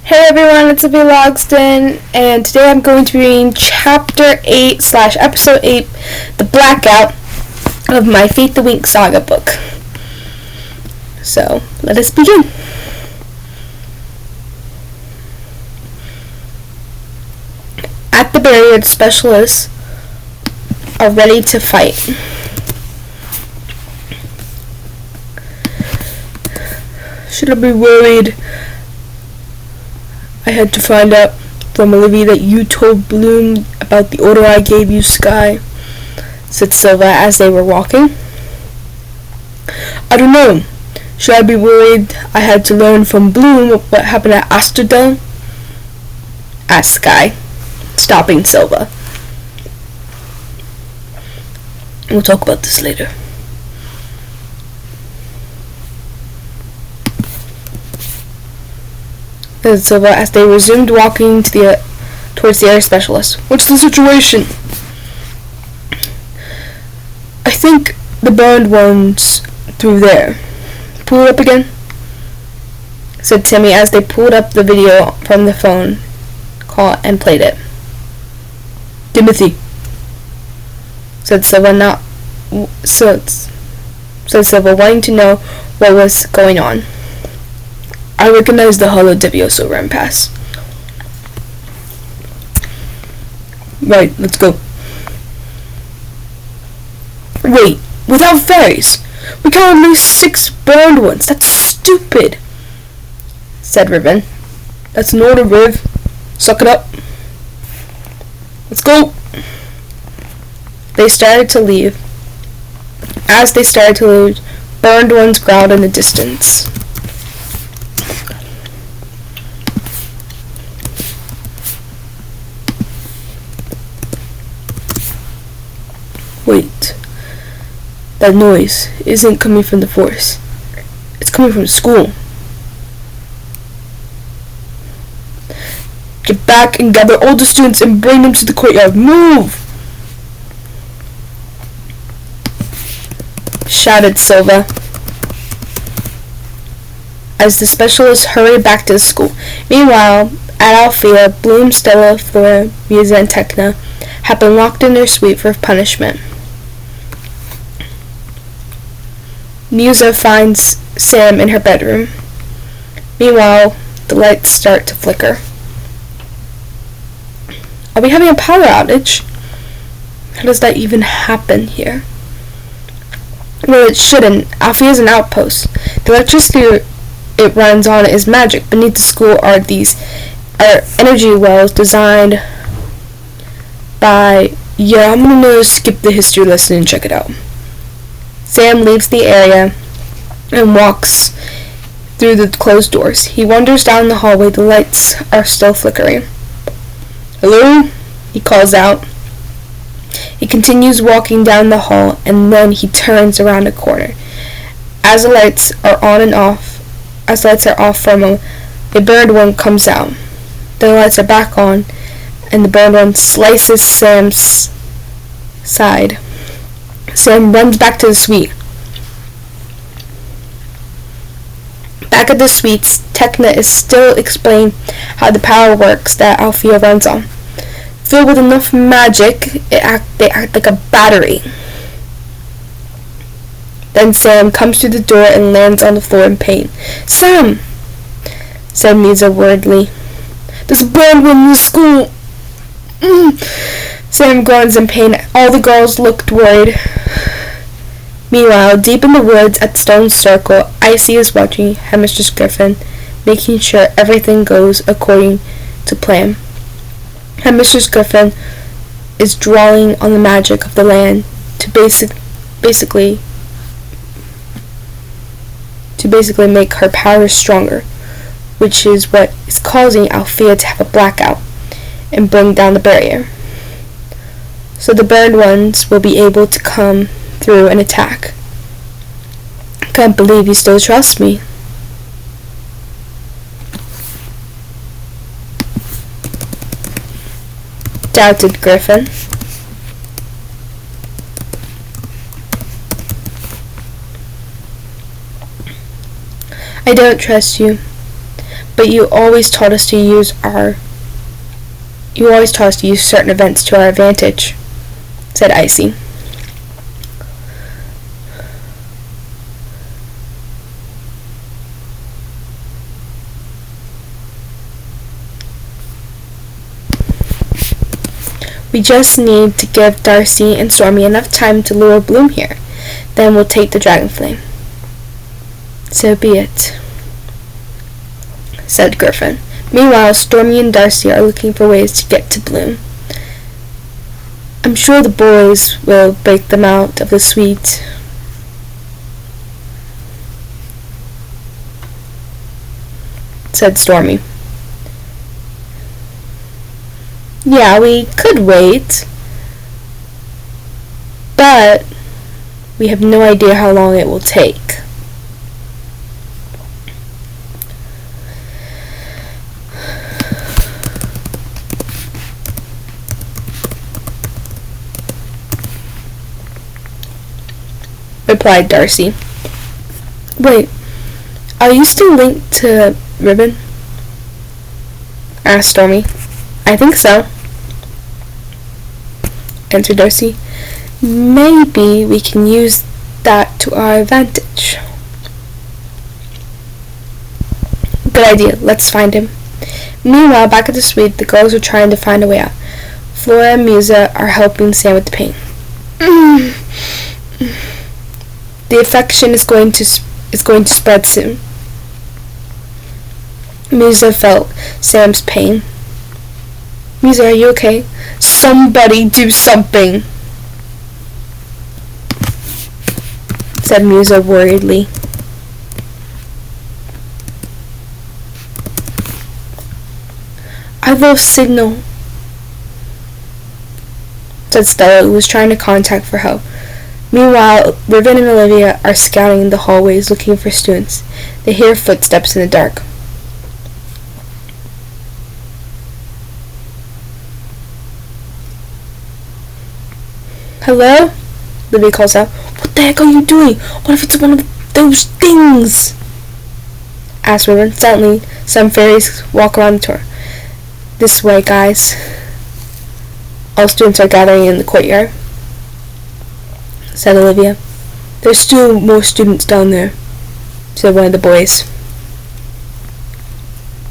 Hey everyone, it's Sophia Logston, and today I'm going to be reading Chapter 8 / Episode 8, The Blackout of my Fate the Winx Saga book. So, let us begin. At the barrier, the specialists are ready to fight. Should I be worried? I had to find out from Olivia that you told Bloom about the order I gave you, Sky, said Silva as they were walking. I don't know. Should I be worried I had to learn from Bloom what happened at Astrodome? Asked Sky, stopping Silva. We'll talk about this later. Said Silva as they resumed walking towards the air specialist. What's the situation? I think the burned one's through there. Pull it up again, said Timmy as they pulled up the video from the phone call and played it. Timothy, said Silva, said Silva, wanting to know what was going on. I recognize the hollow Devioso ran past. Right, let's go. Wait, without fairies, we got at least 6 burned ones. That's stupid, said Riven. That's an order, Riv. Suck it up. Let's go. They started to leave. As they started to leave, burned ones growled in the distance. Wait, that noise isn't coming from the forest. It's coming from school. Get back and gather all the students and bring them to the courtyard. Move! Shouted Silva as the specialists hurried back to the school. Meanwhile, at Althea, Bloom, Stella, Flora, Musa, and Tecna had been locked in their suite for punishment. Musa finds Sam in her bedroom. Meanwhile, the lights start to flicker. Are we having a power outage? How does that even happen here? Well, it shouldn't. Alfie is an outpost. The electricity it runs on is magic. Beneath the school are energy wells designed by... Yeah, I'm gonna skip the history lesson and check it out. Sam leaves the area and walks through the closed doors. He wanders down the hallway. The lights are still flickering. Hello? He calls out. He continues walking down the hall, and then he turns around a corner. As the lights are off for a moment, the burned one comes out. Then the lights are back on, and the burned one slices Sam's side. Sam runs back to the suite. Back at the suites, Tecna is still explaining how the power works that Althea runs on. Filled with enough magic, they act like a battery. Then Sam comes through the door and lands on the floor in pain. Sam! Said Musa worriedly. There's a burned one in the school! Sam groans in pain. All the girls looked worried. Meanwhile, deep in the woods at the stone circle, Icy is watching Headmistress Griffin, making sure everything goes according to plan. Headmistress Griffin is drawing on the magic of the land to basically make her powers stronger, which is what is causing Althea to have a blackout and bring down the barrier. So the burned ones will be able to come through and attack. Can't believe you still trust me. Doubted Griffin. I don't trust you, But you always taught us to use certain events to our advantage, said Icy. We just need to give Darcy and Stormy enough time to lure Bloom here. Then we'll take the dragon flame. So be it, said Griffin. Meanwhile, Stormy and Darcy are looking for ways to get to Bloom. I'm sure the boys will break them out of the suite. Said Stormy. Yeah, we could wait, but we have no idea how long it will take. Replied Darcy. Wait, are you still linked to Ribbon? Asked Stormy. I think so, answered Darcy. Maybe we can use that to our advantage. Good idea, let's find him. Meanwhile, back at the suite, the girls are trying to find a way out. Flora and Musa are helping Sam with the pain. The infection is going to spread soon. Musa felt Sam's pain. Musa, are you okay? Somebody do something, said Musa worriedly. I lost signal, said Stella, who was trying to contact for help. Meanwhile, Ribbon and Olivia are scouting the hallways looking for students. They hear footsteps in the dark. Hello? Olivia calls out. What the heck are you doing? What if it's one of those things? Asked Ribbon. Suddenly, some fairies walk around the tour. This way, guys. All students are gathering in the courtyard, said Olivia. There's still more students down there, said one of the boys.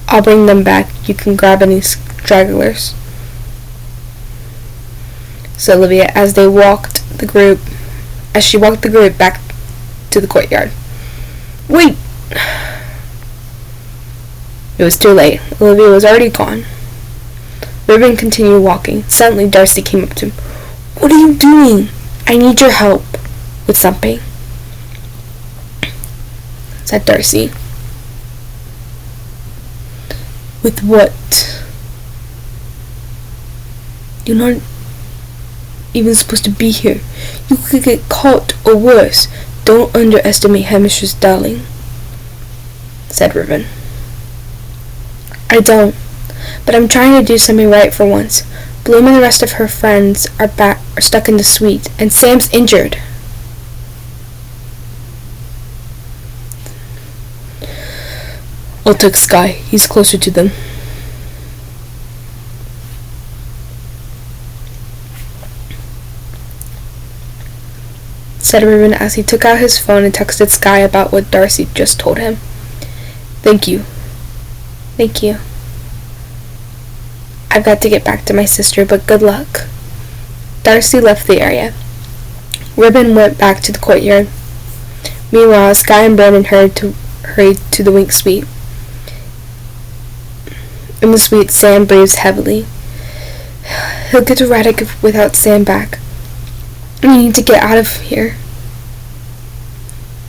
I'll bring them back. You can grab any stragglers, said Olivia as she walked the group back to the courtyard. Wait! It was too late. Olivia was already gone. Ribbon continued walking. Suddenly, Darcy came up to him. What are you doing? I need your help with something, said Darcy. With what? You're not even supposed to be here. You could get caught or worse. Don't underestimate Hamish's darling, said Ribbon. I don't, but I'm trying to do something right for once. Bloom and the rest of her friends are stuck in the suite, and Sam's injured. I'll take Sky. He's closer to them. Said Ribbon as he took out his phone and texted Sky about what Darcy just told him. Thank you. Thank you. I've got to get back to my sister, but good luck. Darcy left the area. Ribbon went back to the courtyard. Meanwhile, Sky and Brandon hurried to the Winx suite. In the suite, Sam breathes heavily. He'll get erratic without Sam back. We need to get out of here.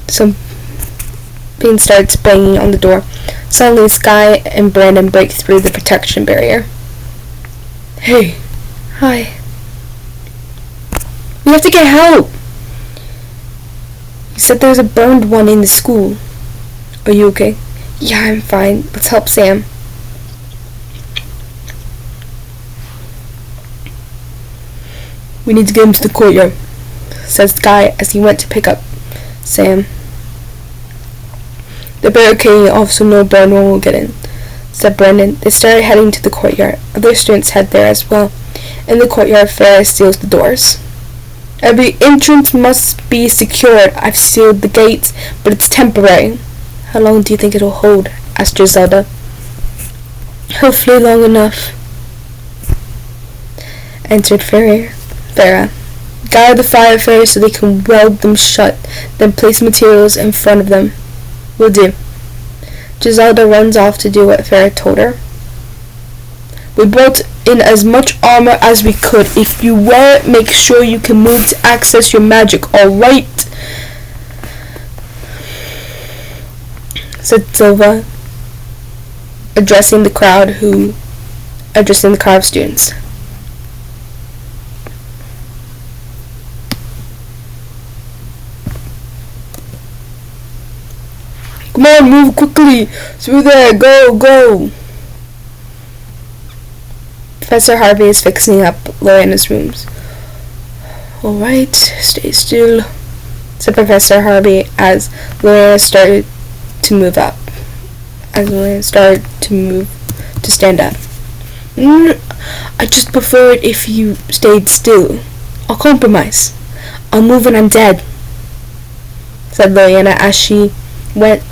Something starts banging on the door. Suddenly, Sky and Brandon break through the protection barrier. Hey. Hi. We have to get help. You said there's a burned one in the school. Are you okay? Yeah, I'm fine. Let's help Sam. We need to get him to the courtyard, said Sky as he went to pick up Sam. The barricading off so no burned one will get in. said Brandon. They started heading to the courtyard. Other students head there as well. In the courtyard, Farah seals the doors. Every entrance must be secured. I've sealed the gates, but it's temporary. How long do you think it'll hold? Asked Griselda. Hopefully long enough, answered Farah. Gather the fire first so they can weld them shut, then place materials in front of them. Will do. Griselda runs off to do what Farah told her. We brought in as much armor as we could. If you wear it, make sure you can move to access your magic, alright? Said Silva, addressing the crowd of students. Come on, move quickly! Through there, go! Professor Harvey is fixing up Lorena's rooms. Alright, stay still, said Professor Harvey as Lorena started to move up. To stand up. I just prefer it if you stayed still. I'll compromise. I'll move when I'm dead, said Lorena as she went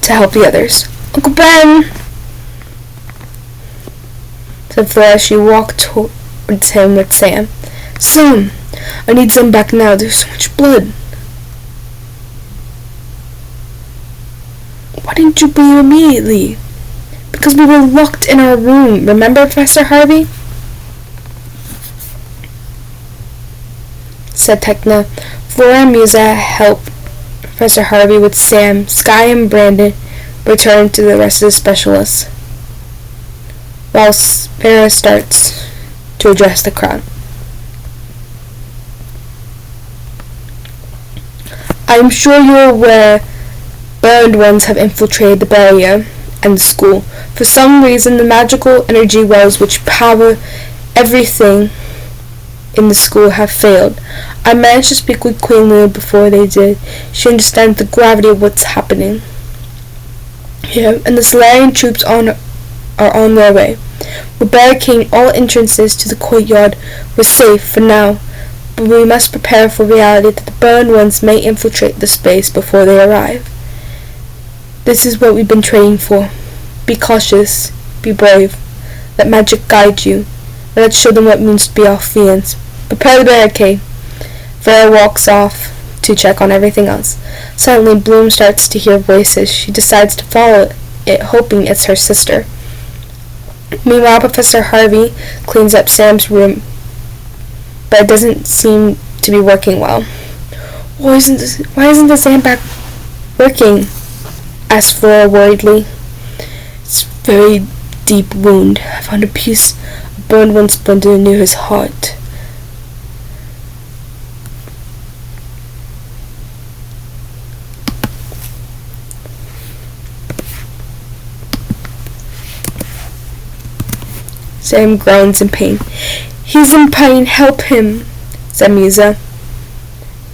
to help the others. Uncle Ben, said Flora as she walked towards him with Sam. Sam, I need Sam back now. There's so much blood. Why didn't you bring him immediately? Because we were locked in our room. Remember, Professor Harvey? Said Tekna. Flora and Musa helped Professor Harvey with Sam. Sky and Brandon returned to the rest of the specialists, while Farah starts to address the crowd. I'm sure you're aware burned ones have infiltrated the barrier and the school. For some reason, the magical energy wells which power everything in the school have failed. I managed to speak with Queen Luna before they did. She understands the gravity of what's happening here, and the Solarian troops are on their way. We're barricading all entrances to the courtyard. We're safe for now, but we must prepare for reality that the burned ones may infiltrate the space before they arrive. This is what we've been training for. Be cautious, be brave, let magic guide you, and let's show them what it means to be Alpheans. Prepare the barricade. Vera walks off to check on everything else. Suddenly, Bloom starts to hear voices. She decides to follow it, hoping it's her sister. Meanwhile, Professor Harvey cleans up Sam's room, but it doesn't seem to be working well. Why isn't the sandbag working? Asked Flora worriedly. It's a very deep wound. I found a piece of burned one splinter near his heart. Sam groans in pain. He's in pain, help him, said Musa,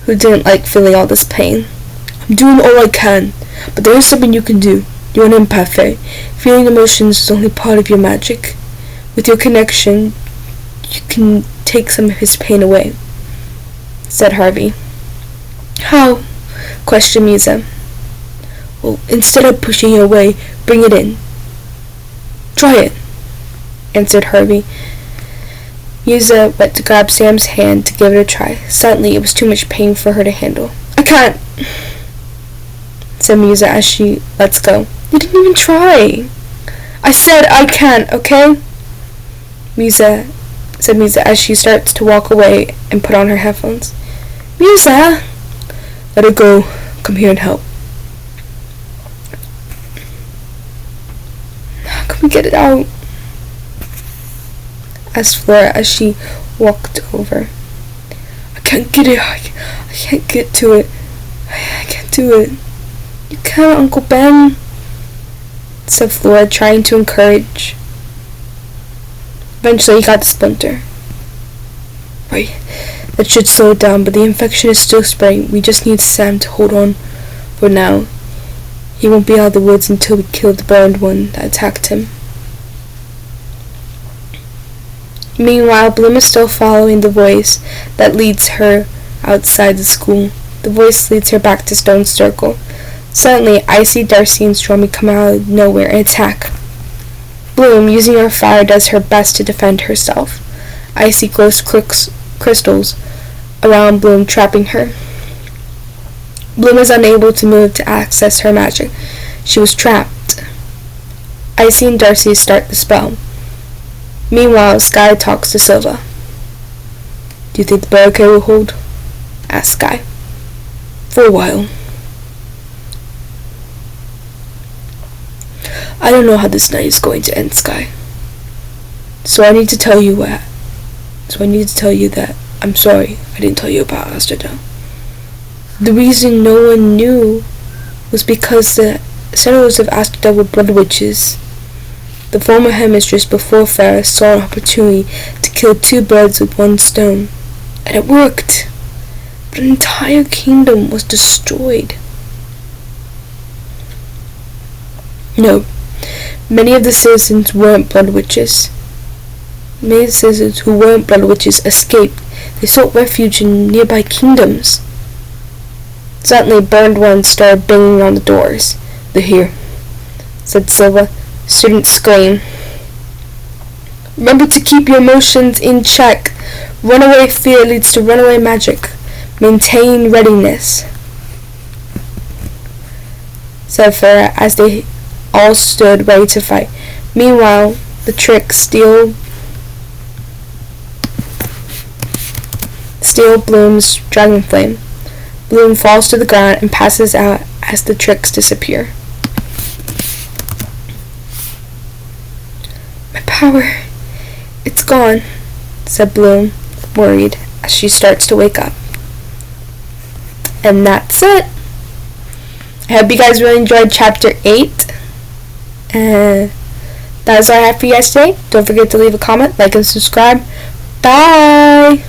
who didn't like feeling all this pain. I'm doing all I can, but there is something you can do. You're an empath. Feeling emotions is only part of your magic. With your connection, you can take some of his pain away, said Harvey. How? Questioned Musa. Well, instead of pushing it away, bring it in. Try it, answered Harvey. Musa went to grab Sam's hand to give it a try. Suddenly, it was too much pain for her to handle. I can't, said Musa as she lets go. You didn't even try. I said I can't, okay? Said Musa as she starts to walk away and put on her headphones. Musa! Let her go. Come here and help. How can we get it out? Asked Flora as she walked over. I can't get it. I can't get to it. I can't do it. You can, Uncle Ben, said Flora, trying to encourage. Eventually he got the splinter. Right, that should slow it down, but the infection is still spreading. We just need Sam to hold on for now. He won't be out of the woods until we kill the burned one that attacked him. Meanwhile, Bloom is still following the voice that leads her outside the school. The voice leads her back to Stone Circle. Suddenly, Icy, Darcy, and Stormy come out of nowhere and attack. Bloom, using her fire, does her best to defend herself. Icy glows crystals around Bloom, trapping her. Bloom is unable to move to access her magic. She was trapped. Icy and Darcy start the spell. Meanwhile, Sky talks to Silva. "Do you think the barricade will hold?" asks Sky. "For a while. I don't know how this night is going to end, Sky. So I need to tell you that I'm sorry I didn't tell you about Amsterdam. The reason no one knew was because the settlers of Amsterdam were blood witches. The former headmistress before Ferris saw an opportunity to kill two birds with one stone, and it worked. But an entire kingdom was destroyed. No, many of the citizens weren't blood witches. Many of the citizens who weren't blood witches escaped. They sought refuge in nearby kingdoms. Suddenly, burned ones started banging on the doors. "They're here," said Silva. Students scream. "Remember to keep your emotions in check. Runaway fear leads to runaway magic. Maintain readiness," said Farah as they all stood ready to fight. Meanwhile, the trick steal Bloom's dragon flame. Bloom falls to the ground and passes out as the tricks disappear. "My power, it's gone," said Bloom, worried, as she starts to wake up. And that's it. I hope you guys really enjoyed chapter 8. And that is all I have for you guys today. Don't forget to leave a comment, like, and subscribe. Bye!